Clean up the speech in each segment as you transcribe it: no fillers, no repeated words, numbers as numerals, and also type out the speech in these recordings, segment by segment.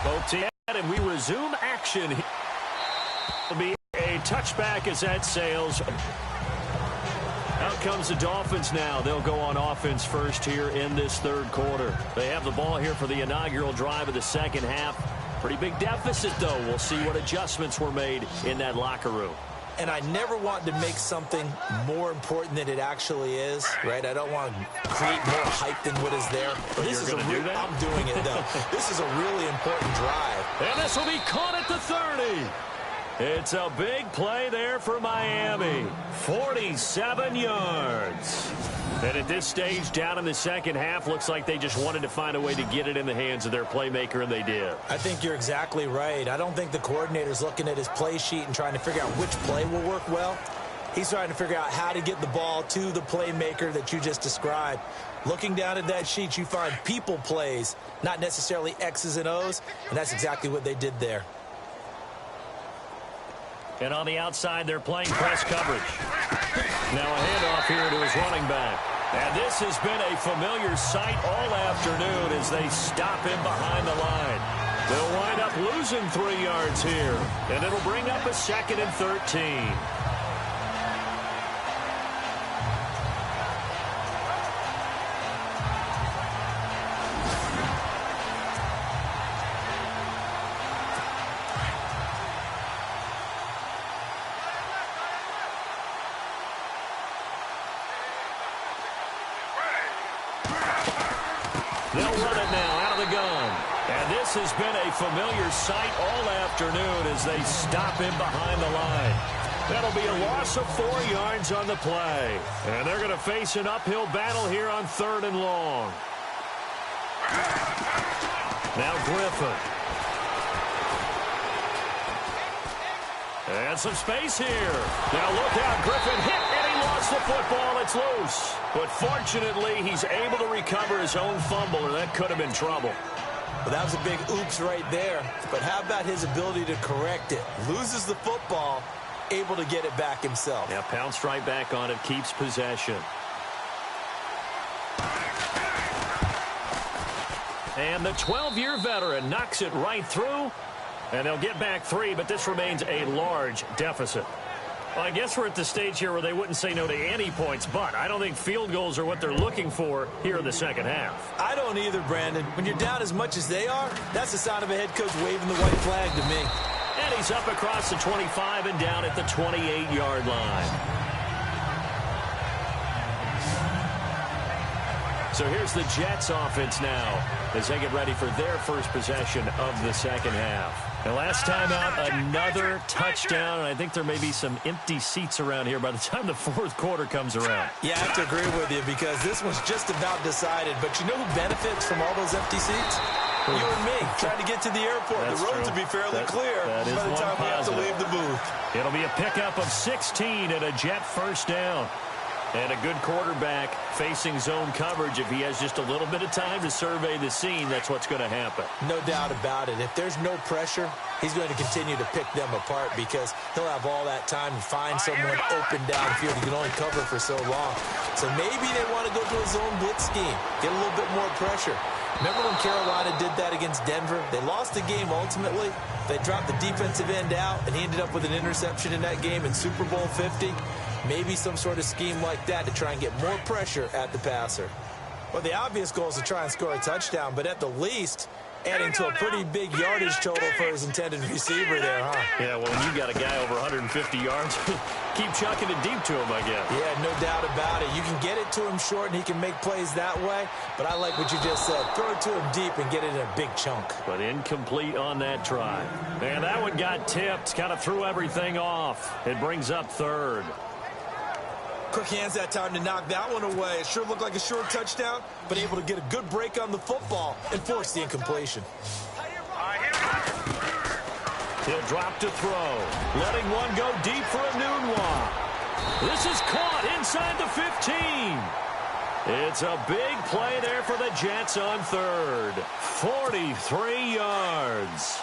Both teams, and we resume action. It'll be a touchback as that sails. Out comes the Dolphins now. They'll go on offense first here in this third quarter. They have the ball here for the inaugural drive of the second half. Pretty big deficit, though. We'll see what adjustments were made in that locker room. And I never want to make something more important than it actually is, right? I don't want to create more hype than what is there. But this is do that? I'm doing it, though. This is a really important drive. And this will be caught at the 30. It's a big play there for Miami. 47 yards. And at this stage, down in the second half, looks like they just wanted to find a way to get it in the hands of their playmaker, and they did. I think you're exactly right. I don't think the coordinator's looking at his play sheet and trying to figure out which play will work well. He's trying to figure out how to get the ball to the playmaker that you just described. Looking down at that sheet, you find people plays, not necessarily X's and O's, and that's exactly what they did there. And on the outside, they're playing press coverage. Now a handoff here to his running back. And this has been a familiar sight all afternoon as they stop him behind the line. They'll wind up losing 3 yards here. And it'll bring up a 2nd and 13. They'll run it now out of the gun. And this has been a familiar sight all afternoon as they stop him behind the line. That'll be a loss of 4 yards on the play. And they're going to face an uphill battle here on 3rd and long. Now Griffin. And some space here. Now look out. Griffin hit, and he lost the football. It's loose. But fortunately, he's able to recover his own fumble, or that could have been trouble. Well, that was a big oops right there. But how about his ability to correct it? Loses the football, able to get it back himself. Yeah, pounced right back on it, keeps possession. And the 12-year veteran knocks it right through. And they'll get back 3, but this remains a large deficit. Well, I guess we're at the stage here where they wouldn't say no to any points, but I don't think field goals are what they're looking for here in the second half. I don't either, Brandon. When you're down as much as they are, that's the sign of a head coach waving the white flag to me. And he's up across the 25 and down at the 28-yard line. So here's the Jets offense now as they get ready for their first possession of the second half. And last time out, another touchdown, and I think there may be some empty seats around here by the time the fourth quarter comes around. Yeah, I have to agree with you because this one's just about decided. But you know who benefits from all those empty seats? You and me, trying to get to the airport. That's the roads true. will be fairly clear by the time we have to leave the booth. It'll be a pickup of 16 and a Jet first down. And a good quarterback facing zone coverage. If he has just a little bit of time to survey the scene, that's what's going to happen. No doubt about it. If there's no pressure, he's going to continue to pick them apart because he'll have all that time to find someone open downfield. He can only cover for so long. So maybe they want to go to a zone blitz scheme, get a little bit more pressure. Remember when Carolina did that against Denver? They lost the game ultimately. They dropped the defensive end out, and he ended up with an interception in that game in Super Bowl 50. Maybe some sort of scheme like that to try and get more pressure at the passer. Well, the obvious goal is to try and score a touchdown, but at the least, adding to a pretty big yardage total for his intended receiver there, huh? Yeah, well, when you got a guy over 150 yards, keep chucking it deep to him, I guess. Yeah, no doubt about it. You can get it to him short, and he can make plays that way, but I like what you just said. Throw it to him deep and get it in a big chunk. But incomplete on that try. And that one got tipped, kind of threw everything off. It brings up 3rd. Quick hands that time to knock that one away. It sure looked like a short touchdown, but able to get a good break on the football and force the incompletion. He'll drop to throw. Letting one go deep for a Nunwa. This is caught inside the 15. It's a big play there for the Jets on 3rd. 43 yards.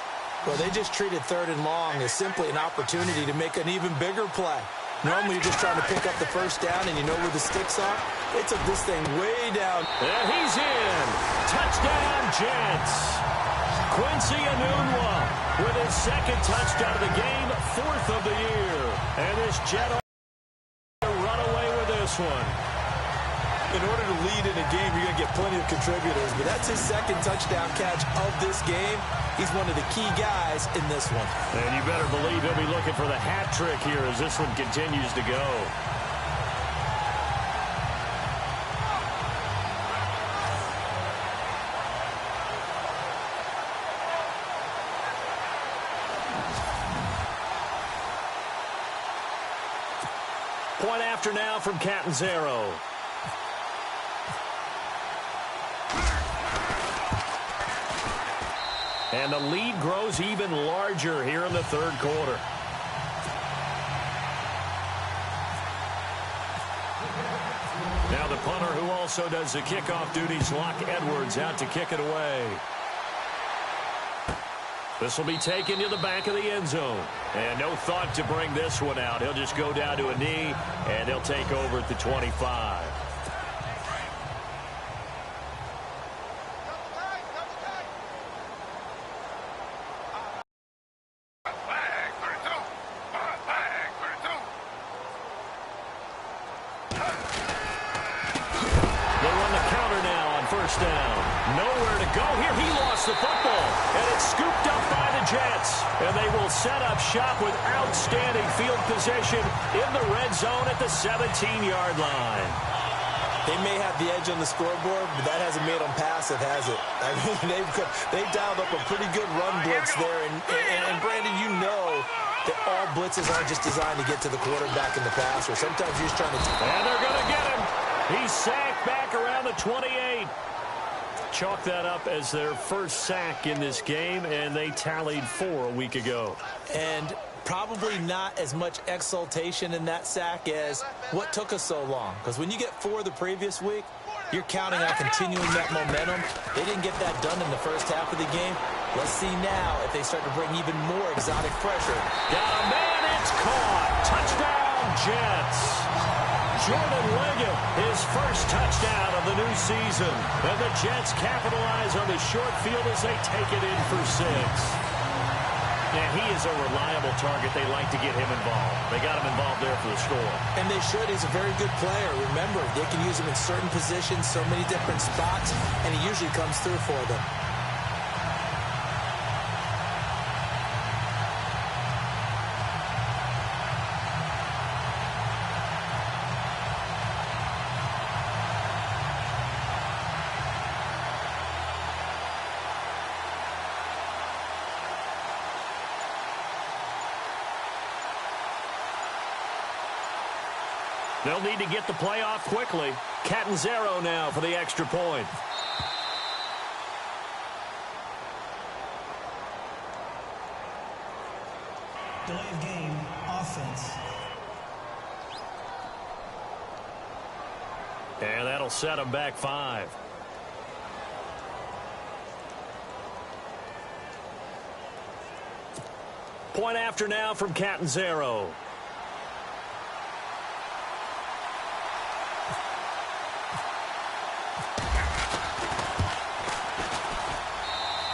Well, they just treated 3rd and long as simply an opportunity to make an even bigger play. Normally, you're just trying to pick up the first down, and you know where the sticks are. They took this thing way down. And he's in. Touchdown, Jets. Quincy Enunwa with his second touchdown of the game, 4th of the year. And this Jet run away with this one. In order to lead in a game, you're going to get plenty of contributors, but that's his second touchdown catch of this game. He's one of the key guys in this one. And you better believe he'll be looking for the hat trick here as this one continues to go. Point after now from Catanzaro. And the lead grows even larger here in the third quarter. Now the punter who also does the kickoff duties, Locke Edwards, out to kick it away. This will be taken to the back of the end zone. And no thought to bring this one out. He'll just go down to a knee, and they'll take over at the 25. Nowhere to go here. He lost the football, and it's scooped up by the Jets. And they will set up shop with outstanding field position in the red zone at the 17-yard line. They may have the edge on the scoreboard, but that hasn't made them passive, has it? I mean, they've dialed up a pretty good run blitz there. And Brandon, you know that all blitzes aren't just designed to get to the quarterback in the passer. Sometimes you're just trying to... And they're going to get him. He's sacked back around the 28. Chalk that up as their first sack in this game, and they tallied 4 a week ago. And probably not as much exultation in that sack as what took us so long. Because when you get 4 the previous week, you're counting on continuing that momentum. They didn't get that done in the first half of the game. Let's see now if they start to bring even more exotic pressure. Got a man, it's caught. Touchdown, Jets. Jordan Leggett, his first touchdown of the new season. And the Jets capitalize on the short field as they take it in for 6. Yeah, he is a reliable target. They like to get him involved. They got him involved there for the score. And they should. He's a very good player. Remember, they can use him in certain positions, so many different spots, and he usually comes through for them. They'll need to get the play off quickly. Catanzaro now for the extra point. Delay of game, offense. And that'll set them back 5. Point after now from Catanzaro.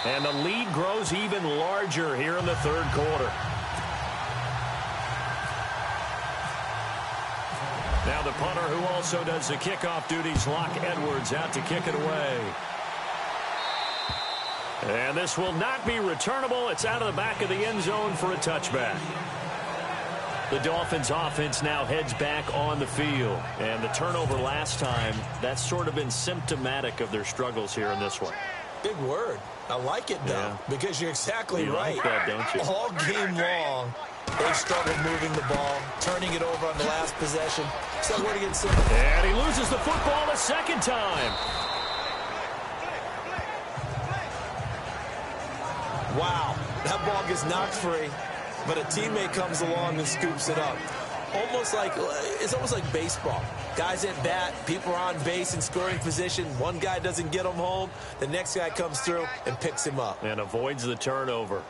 And the lead grows even larger here in the third quarter. Now the punter who also does the kickoff duties, Locke Edwards, out to kick it away. And this will not be returnable. It's out of the back of the end zone for a touchback. The Dolphins offense now heads back on the field. And the turnover last time, that's sort of been symptomatic of their struggles here in this one. Big word. I like it, though, because you're exactly right. Like that, don't you? All game long, they've struggled moving the ball, turning it over on the last possession. So where to get some. And he loses the football a second time. Wow, that ball gets knocked free, but a teammate comes along and scoops it up. It's almost like baseball. Guys at bat, people are on base in scoring position. One guy doesn't get him home. The next guy comes through and picks him up. And avoids the turnover.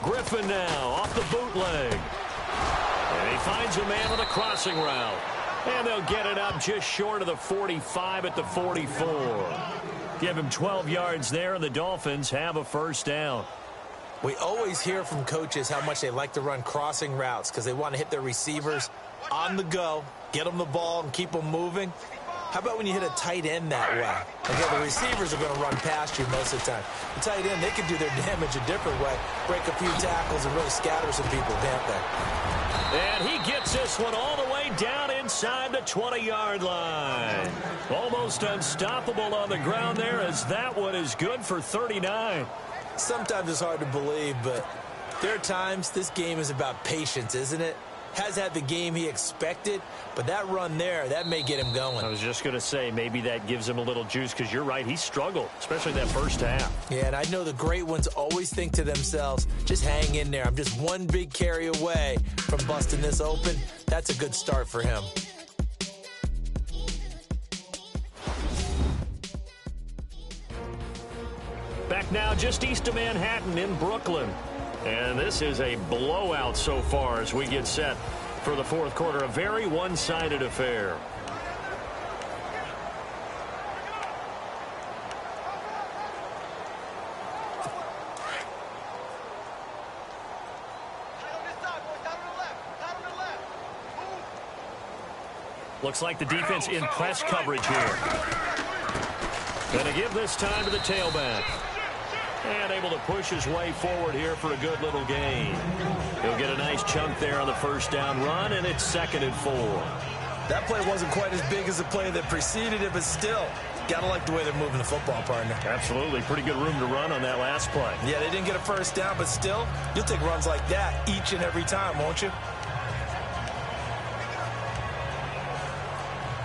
Griffin now off the bootleg. And he finds a man with a crossing route. And they'll get it up just short of the 45 at the 44. Give him 12 yards there, and the Dolphins have a first down. We always hear from coaches how much they like to run crossing routes because they want to hit their receivers on the go, get them the ball, and keep them moving. How about when you hit a tight end that way? Okay, the receivers are going to run past you most of the time. The tight end, they can do their damage a different way, break a few tackles and really scatter some people, can't they? And he gets this one all the way down inside the 20-yard line. Almost unstoppable on the ground there, as that one is good for 39. Sometimes it's hard to believe, but there are times this game is about patience, isn't it? Has had the game he expected, but that run there, that may get him going. I was just going to say, maybe that gives him a little juice, because you're right, he struggled, especially that first half. Yeah, and I know the great ones always think to themselves, just hang in there. I'm just one big carry away from busting this open. That's a good start for him. Back now just east of Manhattan in Brooklyn. And this is a blowout so far as we get set for the fourth quarter. A very one-sided affair. Looks like the defense in press coverage here. Going to give this time to the tailback. And able to push his way forward here for a good little gain. He'll get a nice chunk there on the first down run, and it's 2nd and 4. That play wasn't quite as big as the play that preceded it, but still, gotta like the way they're moving the football, partner. Absolutely. Pretty good room to run on that last play. Yeah, they didn't get a first down, but still, you'll take runs like that each and every time, won't you?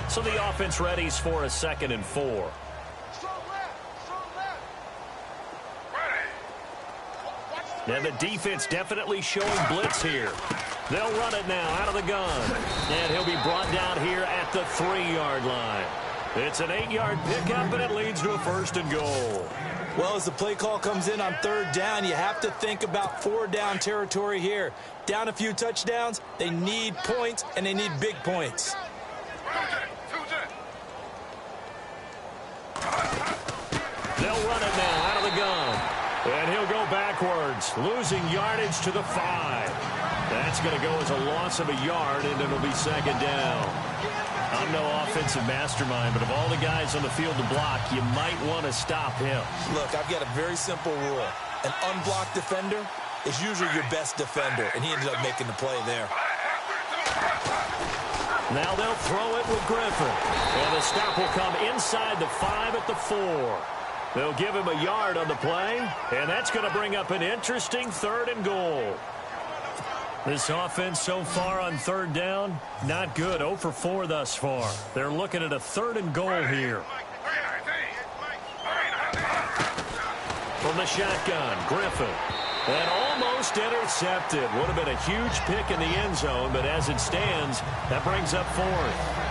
So the offense readies for a 2nd and 4. And the defense definitely showing blitz here. They'll run it now out of the gun. And he'll be brought down here at the 3-yard line. It's an 8-yard pickup, and it leads to a 1st and goal. Well, as the play call comes in on 3rd down, you have to think about 4-down territory here. Down a few touchdowns, they need points, and they need big points. They'll run it now out of the gun. And he'll go backwards, losing yardage to the 5. That's going to go as a loss of a yard, and it'll be 2nd down. I'm no offensive mastermind, but of all the guys on the field to block, you might want to stop him. Look, I've got a very simple rule. An unblocked defender is usually your best defender, and he ended up making the play there. Now they'll throw it with Griffin. And the stop will come inside the 5 at the 4. They'll give him a yard on the play, and that's going to bring up an interesting 3rd and goal. This offense so far on 3rd down, not good. 0 for 4 thus far. They're looking at a 3rd and goal here. From the shotgun, Griffin. And almost intercepted. Would have been a huge pick in the end zone, but as it stands, that brings up 4th.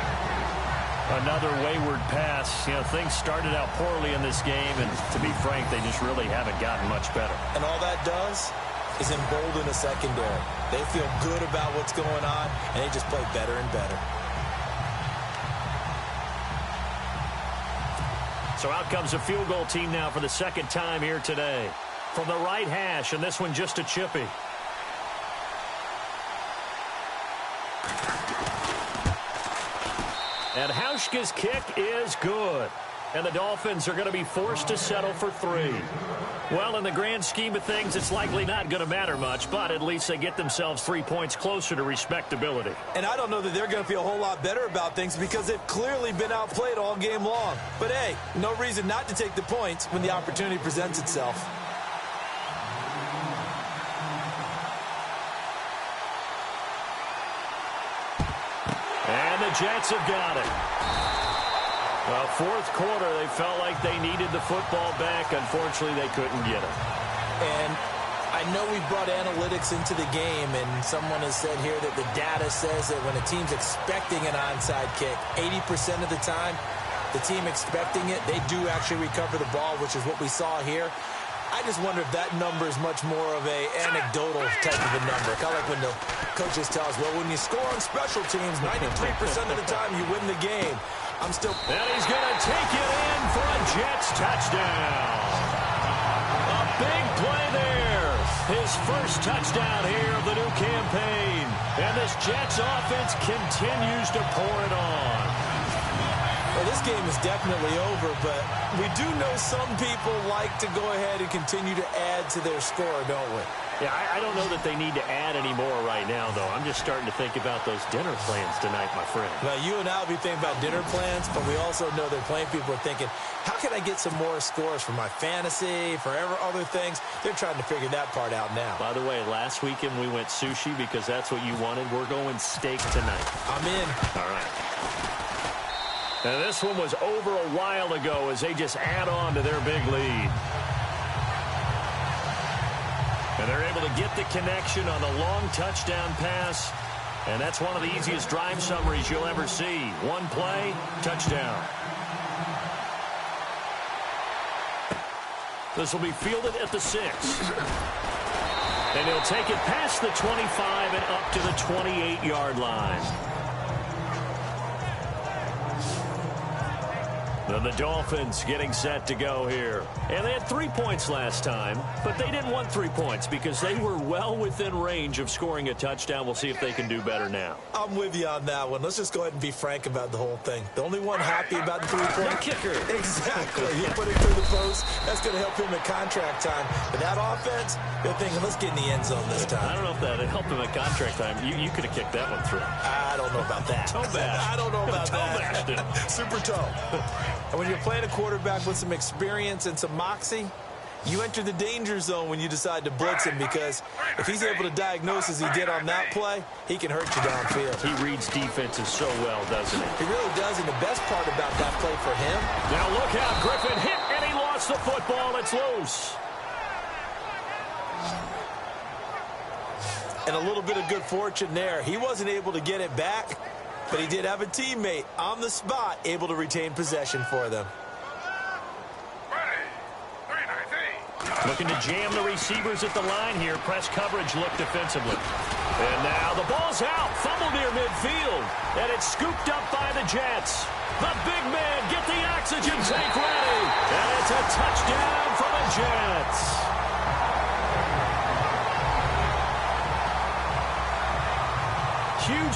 Another wayward pass. You know, things started out poorly in this game, and to be frank, they just really haven't gotten much better. And all that does is embolden the secondary. They feel good about what's going on, and they just play better and better. So out comes a field goal team now for the 2nd time here today. From the right hash, and this one just a chippy. And Hauschka's kick is good. And the Dolphins are going to be forced to settle for 3. Well, in the grand scheme of things, it's likely not going to matter much, but at least they get themselves 3 points closer to respectability. And I don't know that they're going to feel a whole lot better about things because they've clearly been outplayed all game long. But, hey, no reason not to take the points when the opportunity presents itself. And the Jets have got it. Well, 4th quarter, they felt like they needed the football back. Unfortunately, they couldn't get it. And I know we've brought analytics into the game, and someone has said here that the data says that when a team's expecting an onside kick, 80% of the time, the team expecting it, they do actually recover the ball, which is what we saw here. I just wonder if that number is much more of a anecdotal type of a number. Kind of like when the coaches tell us, well, when you score on special teams, 93% of the time you win the game. I'm still... And he's going to take it in for a Jets touchdown. A big play there. His first touchdown here of the new campaign. And this Jets offense continues to pour it on. Well, this game is definitely over, but we do know some people like to go ahead and continue to add to their score, don't we? Yeah, I don't know that they need to add any more right now, though. I'm just starting to think about those dinner plans tonight, my friend. Well, you and I will be thinking about dinner plans, but we also know that plenty of people are thinking, how can I get some more scores for my fantasy, for other things? They're trying to figure that part out now. By the way, last weekend we went sushi because that's what you wanted. We're going steak tonight. I'm in. All right. Now, this one was over a while ago as they just add on to their big lead. And they're able to get the connection on the long touchdown pass. And that's one of the easiest drive summaries you'll ever see. One play, touchdown. This will be fielded at the 6. And he'll take it past the 25 and up to the 28-yard line. Then the Dolphins getting set to go here. And they had 3 points last time, but they didn't want 3 points because they were well within range of scoring a touchdown. We'll see if they can do better now. I'm with you on that one. Let's just go ahead and be frank about the whole thing. The only one happy about the 3-point The kicker. Exactly. He put it through the post. That's going to help him at contract time. But that offense, they're thinking, let's get in the end zone this time. I don't know if that helped him at contract time. You could have kicked that one through. I don't know about that. Toe bash. I don't know about Toe that. bashed it. Super toe. And when you're playing a quarterback with some experience and some moxie, you enter the danger zone when you decide to blitz him, because if he's able to diagnose as he did on that play, he can hurt you downfield. He reads defenses so well, doesn't he? He really does, and the best part about that play for him... Now look out, Griffin hit, and he lost the football. It's loose. And a little bit of good fortune there. He wasn't able to get it back, but he did have a teammate on the spot able to retain possession for them. Looking to jam the receivers at the line here. Press coverage look defensively. And now the ball's out. Fumble near midfield. And it's scooped up by the Jets. The big man, get the oxygen tank ready. And it's a touchdown for the Jets.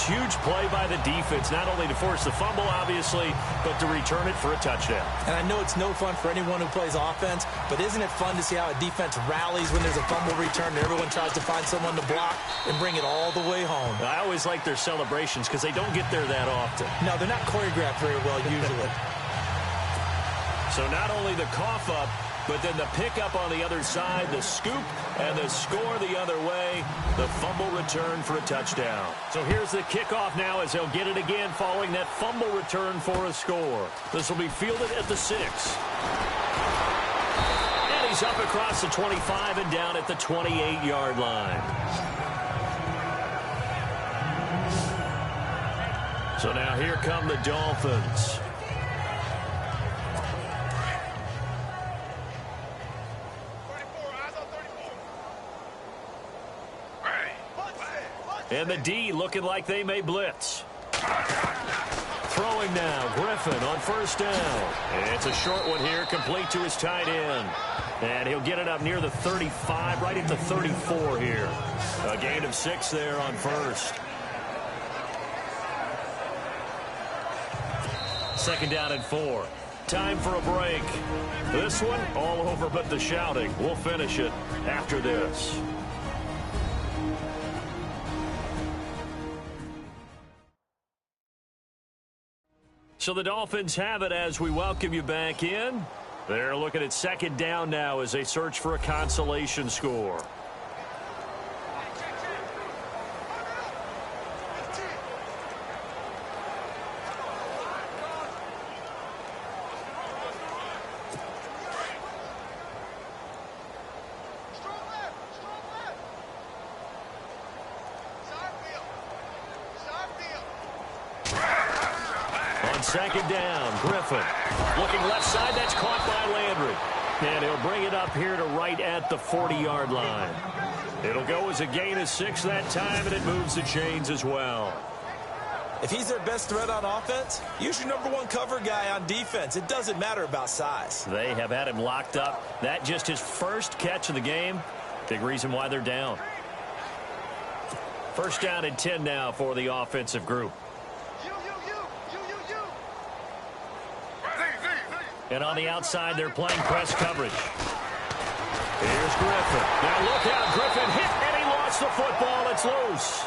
Huge play by the defense, not only to force the fumble, obviously, but to return it for a touchdown. And I know it's no fun for anyone who plays offense, but isn't it fun to see how a defense rallies when there's a fumble return and everyone tries to find someone to block and bring it all the way home? I always like their celebrations because they don't get there that often. No, they're not choreographed very well usually. So not only the cough up, but then the pickup on the other side, the scoop, and the score the other way, the fumble return for a touchdown. So here's the kickoff now as they'll get it again following that fumble return for a score. This will be fielded at the 6. And he's up across the 25 and down at the 28-yard line. So now here come the Dolphins. And the D looking like they may blitz. Throwing now, Griffin on first down. And it's a short one here, complete to his tight end. And he'll get it up near the 35, right at the 34 here. A gain of 6 there on first. Second down and 4. Time for a break. This one, all over but the shouting. We'll finish it after this. So the Dolphins have it as we welcome you back in. They're looking at second down now as they search for a consolation score. Second down, Griffin. Looking left side, that's caught by Landry. And he'll bring it up here to right at the 40-yard line. It'll go as a gain of 6 that time, and it moves the chains as well. If he's their best threat on offense, use your number one cover guy on defense. It doesn't matter about size. They have had him locked up. That just his first catch of the game. Big reason why they're down. First down and 10 now for the offensive group. And on the outside, they're playing press coverage. Here's Griffin. Now look out. Griffin hit, and he lost the football. It's loose.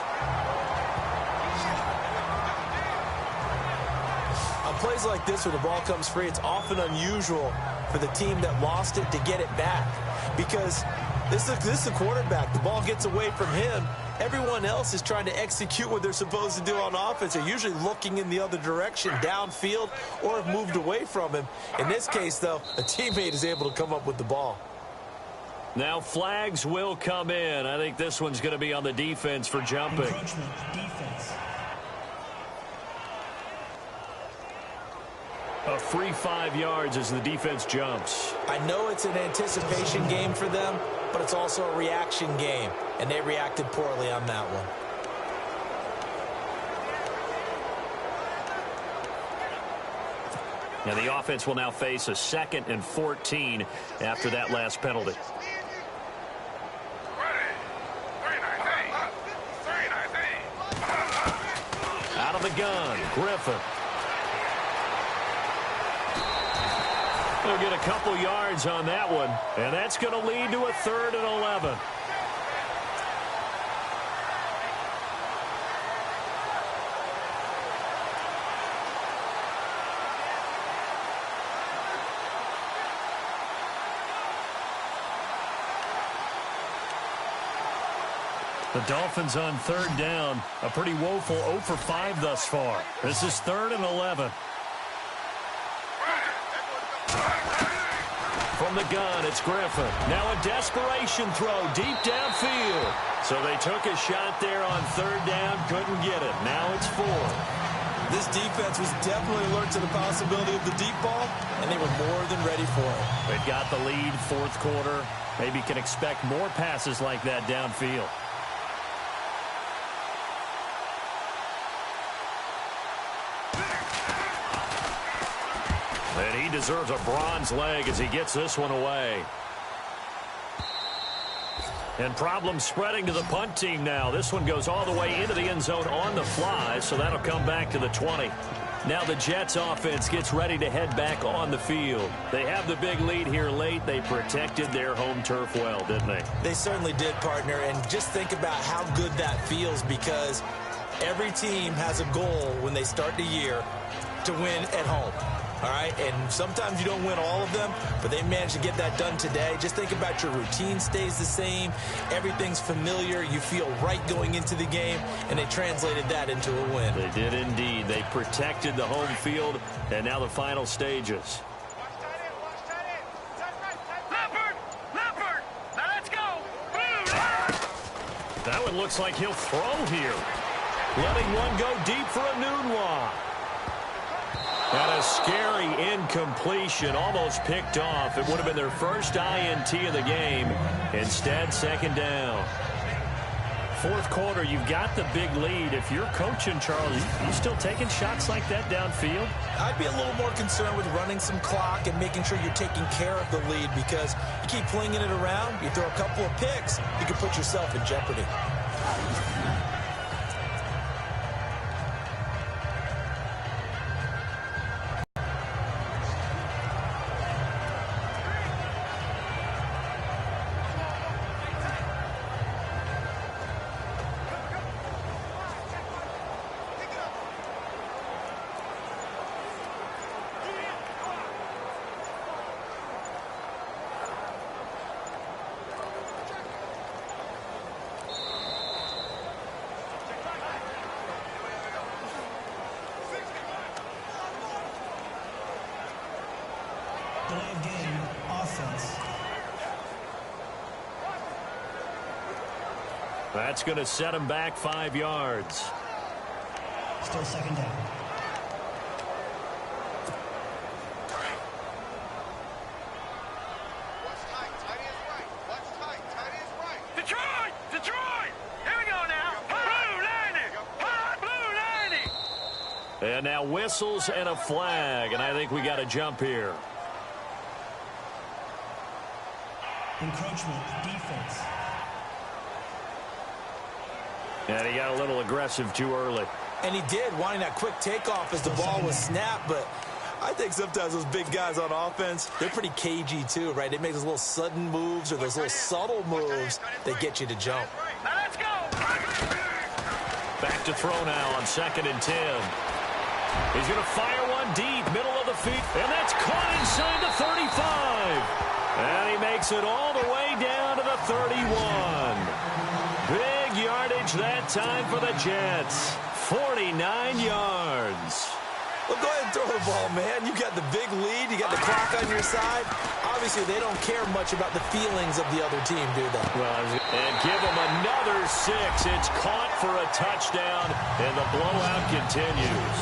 On plays like this where the ball comes free, it's often unusual for the team that lost it to get it back. Because this is the quarterback. The ball gets away from him. Everyone else is trying to execute what they're supposed to do on offense. They're usually looking in the other direction, downfield, or have moved away from him. In this case, though, a teammate is able to come up with the ball. Now flags will come in. I think this one's going to be on the defense for jumping. Encroachment, defense. A free 5 yards as the defense jumps. I know it's an anticipation game for them, but it's also a reaction game, and they reacted poorly on that one. Now the offense will now face a 2nd and 14 after that last penalty. Out of the gun, Griffin. They'll get a couple yards on that one, and that's going to lead to a 3rd and 11. The Dolphins on 3rd down, a pretty woeful 0 for 5 thus far. This is 3rd and 11. From the gun, it's Griffin. Now a desperation throw deep downfield. So they took a shot there on 3rd down, couldn't get it. Now it's 4. This defense was definitely alert to the possibility of the deep ball, and they were more than ready for it. They've got the lead, 4th quarter. Maybe can expect more passes like that downfield. And he deserves a bronze leg as he gets this one away. And problems spreading to the punt team now. This one goes all the way into the end zone on the fly, so that'll come back to the 20. Now the Jets offense gets ready to head back on the field. They have the big lead here late. They protected their home turf well, didn't they? They certainly did, partner, and just think about how good that feels because every team has a goal when they start the year to win at home. All right, and sometimes you don't win all of them, but they managed to get that done today. Just think about your routine stays the same. Everything's familiar. You feel right going into the game, and they translated that into a win. They did indeed. They protected the home field, and now the final stages. Leopard! Now let's go! That one looks like he'll throw here. Letting one go deep for a Nunwa. And a scary incompletion, almost picked off. It would have been their first INT of the game. Instead, 2nd down. 4th quarter, you've got the big lead. If you're coaching, Charles, you still taking shots like that downfield? I'd be a little more concerned with running some clock and making sure you're taking care of the lead because you keep flinging it around, you throw a couple of picks, you can put yourself in jeopardy. Delay of game, offense. That's going to set him back 5 yards. Still 2nd down. Detroit! Here we go now! Blue 90! Blue 90! And now whistles and a flag, and I think we got a jump here. Encroachment, defense. And he got a little aggressive too early. And he did, wanting that quick takeoff as the ball was snapped, but I think sometimes those big guys on offense, they're pretty cagey too, right? They make those little sudden moves or those little subtle moves that get you to jump. Now let's go. Back to throw now on 2nd and 10. He's going to fire one deep, middle of the feet, and that's caught inside the 35. And he makes it all the way down to the 31. Big yardage that time for the Jets. 49 yards. Well, go ahead and throw the ball, man. You got the big lead. You got the clock on your side. Obviously, they don't care much about the feelings of the other team, do they? Well, and give them another 6. It's caught for a touchdown, and the blowout continues.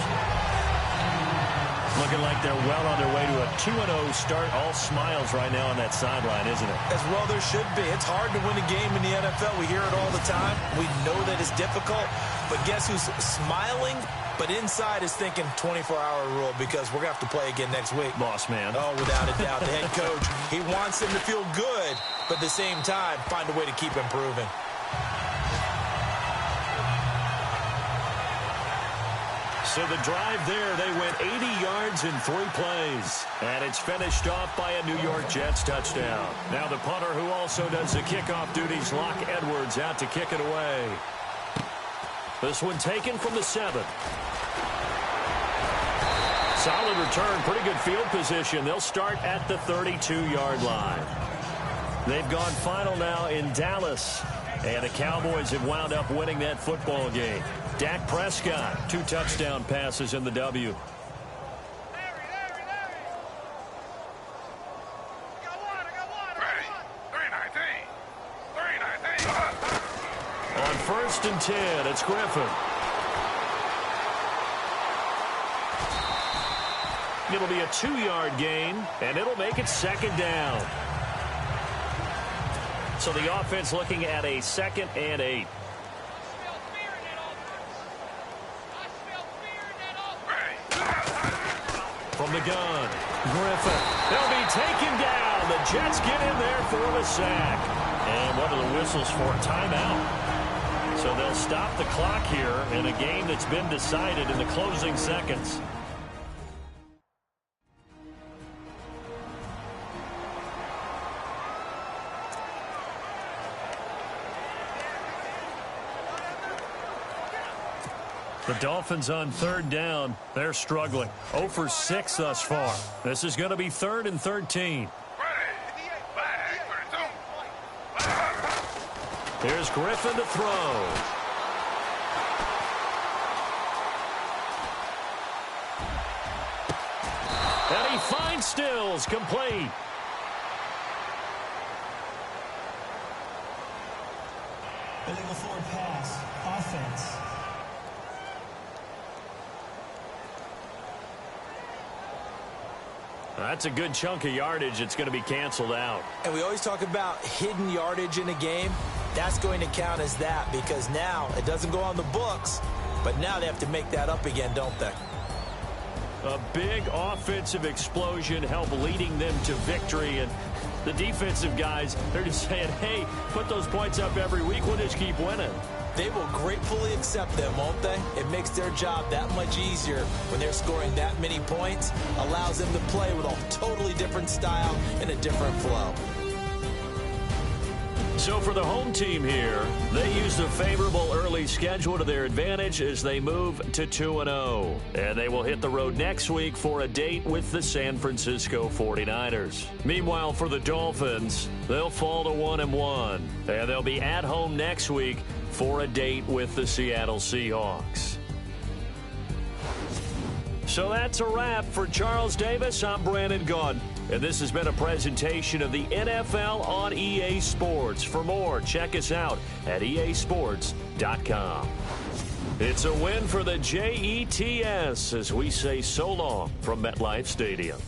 Looking like they're well on their way to a 2-0 start. All smiles right now on that sideline, isn't it? As well there should be. It's hard to win a game in the NFL. We hear it all the time. We know that it's difficult. But guess who's smiling? But inside is thinking 24-hour rule because we're going to have to play again next week. Boss man. Oh, without a doubt. The head coach, he wants them to feel good, but at the same time, find a way to keep improving. So the drive there, they went 80 yards in 3 plays. And it's finished off by a New York Jets touchdown. Now the punter who also does the kickoff duties, Locke Edwards, out to kick it away. This one taken from the 7. Solid return, pretty good field position. They'll start at the 32-yard line. They've gone final now in Dallas. And the Cowboys have wound up winning that football game. Dak Prescott, 2 touchdown passes in the W. On 1st and 10, it's Griffin. It'll be a 2-yard gain, and it'll make it 2nd down. So the offense looking at a 2nd and 8. From the gun, Griffin. They'll be taken down. The Jets get in there for the sack. And what are the whistles for? Timeout. So they'll stop the clock here in a game that's been decided in the closing seconds. The Dolphins on 3rd down. They're struggling. 0 for 6 thus far. This is going to be 3rd and 13. Here's Griffin to throw. And he finds Stills, complete. Illegal forward pass, offense. That's a good chunk of yardage. It's going to be canceled out. And we always talk about hidden yardage in a game. That's going to count as that because now it doesn't go on the books, but now they have to make that up again, don't they? A big offensive explosion helped leading them to victory. And the defensive guys, they're just saying, hey, put those points up every week. We'll just keep winning. They will gratefully accept them, won't they? It makes their job that much easier when they're scoring that many points. Allows them to play with a totally different style and a different flow. So for the home team here, they used a favorable early schedule to their advantage as they move to 2-0. And they will hit the road next week for a date with the San Francisco 49ers. Meanwhile, for the Dolphins, they'll fall to 1-1. And they'll be at home next week for a date with the Seattle Seahawks. So that's a wrap for Charles Davis. I'm Brandon Gaudin. And this has been a presentation of the NFL on EA Sports. For more, check us out at easports.com. It's a win for the Jets as we say so long from MetLife Stadium.